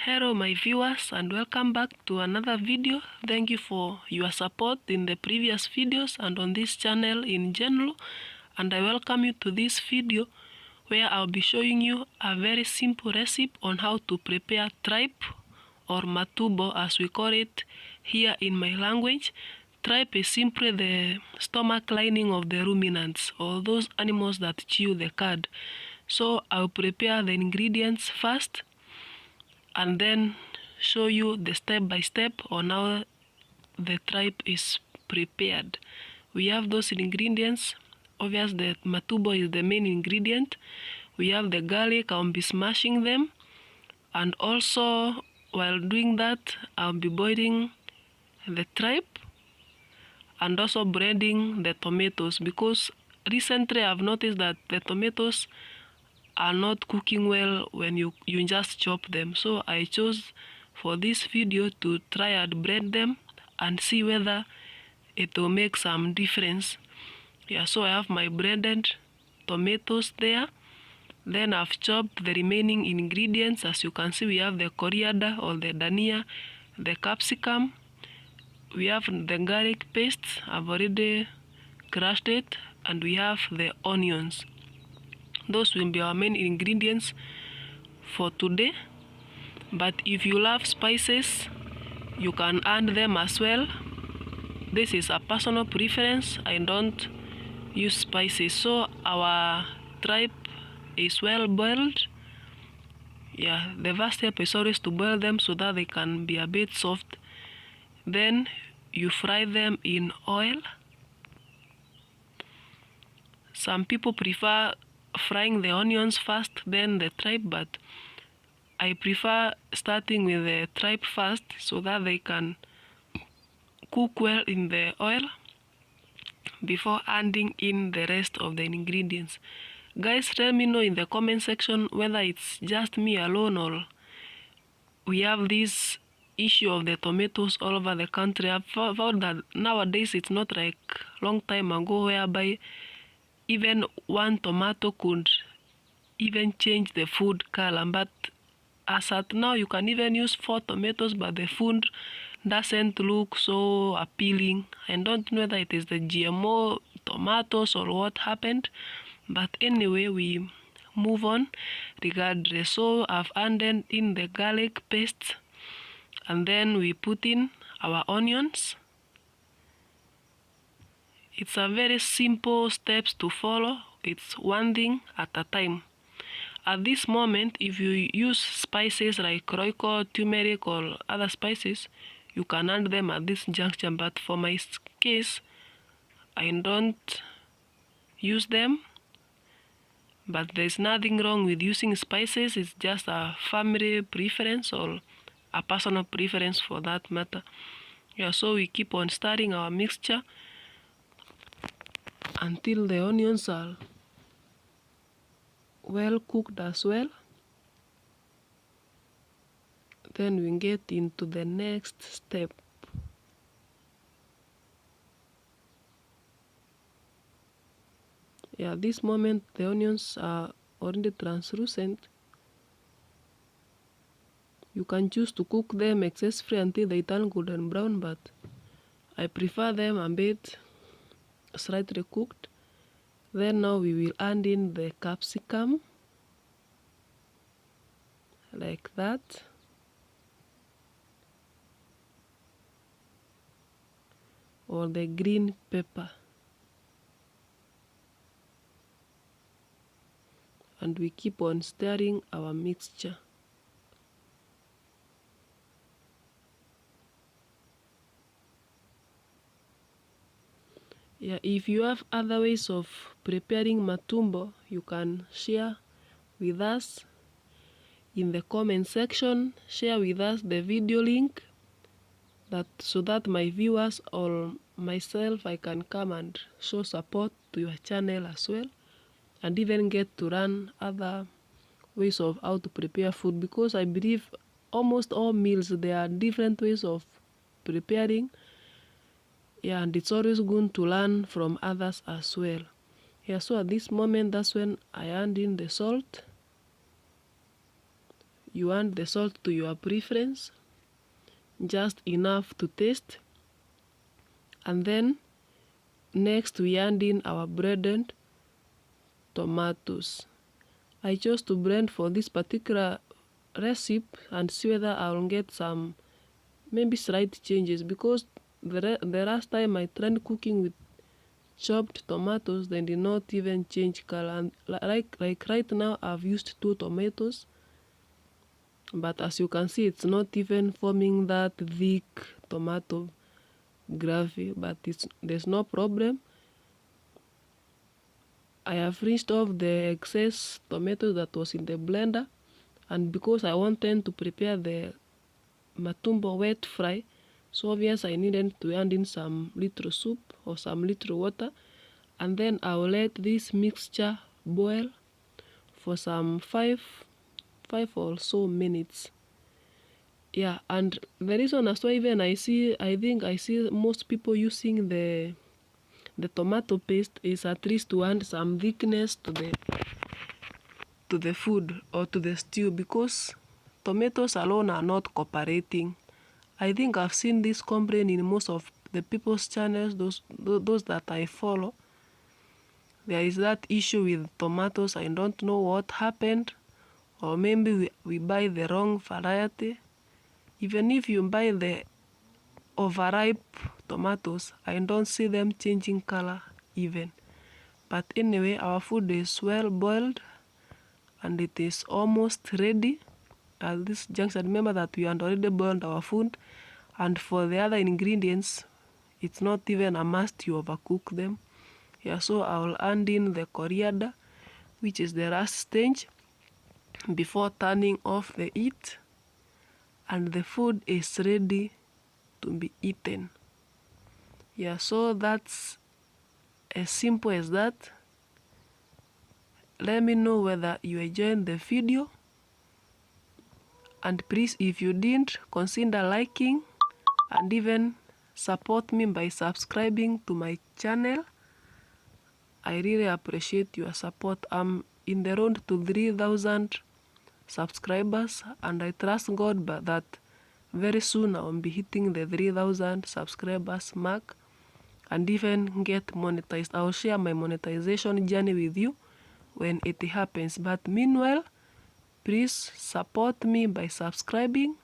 Hello my viewers and welcome back to another video. Thank you for your support in the previous videos and on this channel in general, and I welcome you to this video where I'll be showing you a very simple recipe on how to prepare tripe or matumbo as we call it here in my language. Tripe is simply the stomach lining of the ruminants or those animals that chew the cud. So I'll prepare the ingredients first and then show you the step by step on how the tripe is prepared. We have those ingredients. Obviously the matumbo is the main ingredient. We have the garlic. I'll be smashing them, and also while doing that I'll be boiling the tripe and also breading the tomatoes, because recently I've noticed that the tomatoes are not cooking well when you just chop them. So I chose for this video to try and bread them and see whether it will make some difference. Yeah, so I have my breaded tomatoes there. Then I've chopped the remaining ingredients. As you can see, we have the coriander or the dania, the capsicum, we have the garlic paste, I've already crushed it, and we have the onions. Those will be our main ingredients for today. But if you love spices, you can add them as well. This is a personal preference. I don't use spices. So our tripe is well boiled. Yeah, the first step is always to boil them so that they can be a bit soft. Then you fry them in oil. Some people prefer frying the onions first, then the tripe, but I prefer starting with the tripe first so that they can cook well in the oil before adding in the rest of the ingredients. Guys, let me know in the comment section whether it's just me alone or we have this issue of the tomatoes all over the country. I've found that nowadays it's not like long time ago whereby even one tomato could even change the food color, but as at now you can even use 4 tomatoes but the food doesn't look so appealing. I don't know whether it is the GMO tomatoes or what happened, but anyway, we move on regardless. So I've added in the garlic paste, and then we put in our onions. It's a very simple steps to follow. It's one thing at a time. At this moment, if you use spices like royco, turmeric or other spices, you can add them at this junction, but for my case, I don't use them. But there's nothing wrong with using spices. It's just a family preference or a personal preference for that matter. Yeah, so we keep on stirring our mixture until the onions are well cooked as well. Then we get into the next step. Yeah, at this moment the onions are already translucent. You can choose to cook them excess free until they turn golden brown, but I prefer them a bit slightly cooked. Then now we will add in the capsicum like that. Or the green pepper. And we keep on stirring our mixture. Yeah, if you have other ways of preparing matumbo, you can share with us in the comment section. Share with us the video link so that my viewers or myself, I can come and show support to your channel as well, and even get to learn other ways of how to prepare food, because I believe almost all meals there are different ways of preparing. Yeah, and it's always good to learn from others as well. Yeah, so at this moment, that's when I add in the salt. You add the salt to your preference, just enough to taste. And then next we add in our breaded tomatoes. I chose to blend for this particular recipe and see whether I'll get some maybe slight changes, because the last time I tried cooking with chopped tomatoes, they did not even change color. And like right now I've used 2 tomatoes, but as you can see it's not even forming that thick tomato gravy, but there's no problem. I have rinsed off the excess tomato that was in the blender, and because I wanted to prepare the matumbo wet fry, so obvious I needed to add in some little soup or some little water, and then I'll let this mixture boil for some 5 or so minutes. Yeah, and the reason as well, even I think I see most people using the tomato paste is at least to add some thickness to the food or to the stew, because tomatoes alone are not cooperating. I think I've seen this complaint in most of the people's channels, those that I follow. There is that issue with tomatoes. I don't know what happened, or maybe we buy the wrong variety. Even if you buy the overripe tomatoes, I don't see them changing color even. But anyway, our food is well boiled and it is almost ready. At this juncture, remember that we had already boiled our food, and for the other ingredients, it's not even a must you overcook them. Yeah, so I'll add in the coriander, which is the last stage before turning off the heat, and the food is ready to be eaten. Yeah, so that's as simple as that. Let me know whether you enjoyed the video, and please, if you didn't, consider liking and even support me by subscribing to my channel. I really appreciate your support. I'm in the road to 3,000 subscribers, and I trust God that very soon I'll be hitting the 3,000 subscribers mark and even get monetized. I'll share my monetization journey with you when it happens. But meanwhile, please support me by subscribing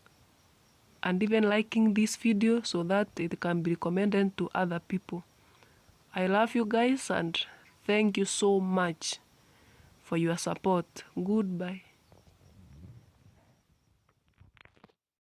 and even liking this video so that it can be recommended to other people. I love you guys, and thank you so much for your support. Goodbye.